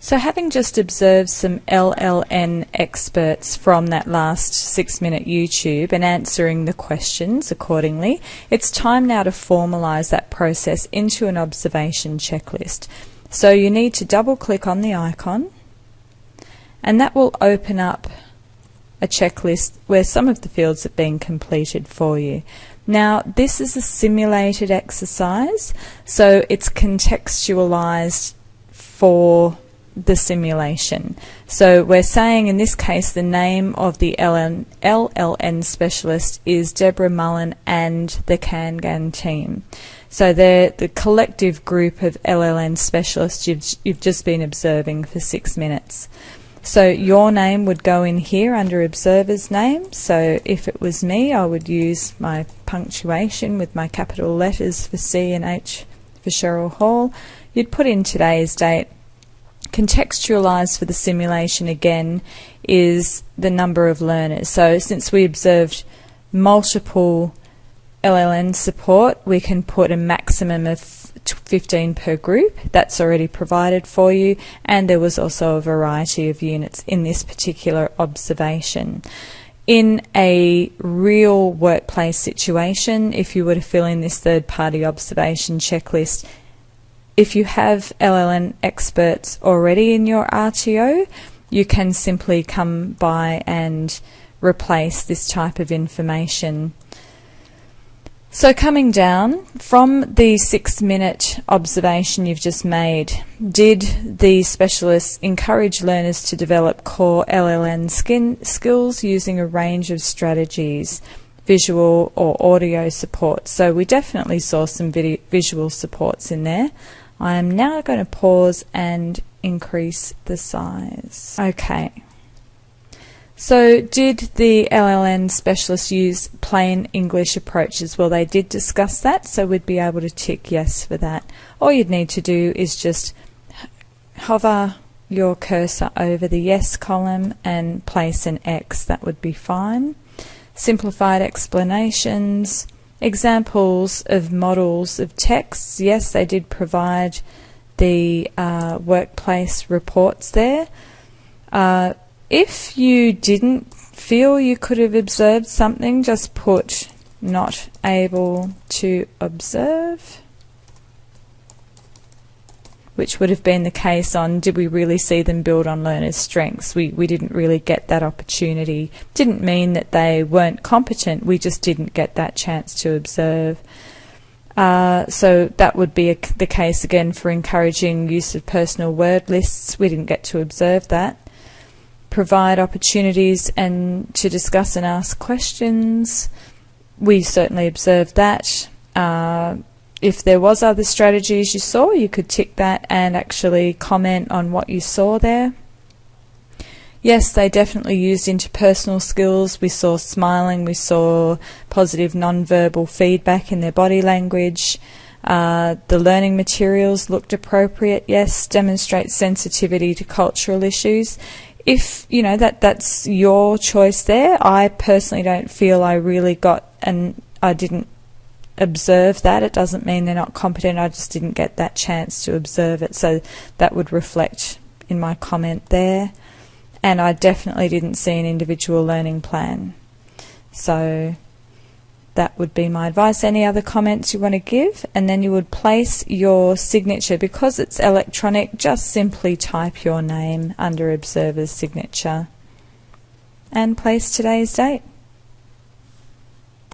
So having just observed some LLN experts from that last 6-minute YouTube and answering the questions accordingly, it's time now to formalise that process into an observation checklist. So you need to double click on the icon, and that will open up a checklist where some of the fields have been completed for you. Now this is a simulated exercise, so it's contextualised for the simulation. So we're saying in this case the name of the LLN specialist is Deborah Mullen and the Kangan team. So they're the collective group of LLN specialists you've just been observing for 6 minutes. So your name would go in here under observer's name. So if it was me, I would use my punctuation with my capital letters for C and H for Cheryl Hall. You'd put in today's date. Contextualised for the simulation again is the number of learners. So since we observed multiple LLN support, we can put a maximum of 15 per group. That's already provided for you, and there was also a variety of units in this particular observation. In a real workplace situation, if you were to fill in this third-party observation checklist, if you have LLN experts already in your RTO, you can simply come by and replace this type of information. So coming down from the 6-minute observation you've just made, did the specialists encourage learners to develop core LLN skills using a range of strategies, visual or audio support? So we definitely saw some visual supports in there. I am now going to pause and increase the size. Okay. So did the LLN specialists use plain English approaches? Well, they did discuss that, so we'd be able to tick yes for that. All you'd need to do is just hover your cursor over the yes column and place an X. That would be fine. Simplified explanations. Examples of models of texts. Yes, they did provide the workplace reports there. If you didn't feel you could have observed something, just put not able to observe, which would have been the case on did we really see them build on learners' strengths. We didn't really get that opportunity. Didn't mean that they weren't competent, we just didn't get that chance to observe. So that would be the case again for encouraging use of personal word lists. We didn't get to observe that. Provide opportunities and to discuss and ask questions. We certainly observed that. If there was other strategies you saw, you could tick that and actually comment on what you saw there. Yes, they definitely used interpersonal skills. We saw smiling, we saw positive non-verbal feedback in their body language. The learning materials looked appropriate. Yes, demonstrate sensitivity to cultural issues. If you know that's your choice there. I personally don't feel I really got, and I didn't observe that. It doesn't mean they're not competent, I just didn't get that chance to observe it, so that would reflect in my comment there. And I definitely didn't see an individual learning plan, so that would be my advice. Any other comments you want to give? And then you would place your signature. Because it's electronic, just simply type your name under observer's signature and place today's date.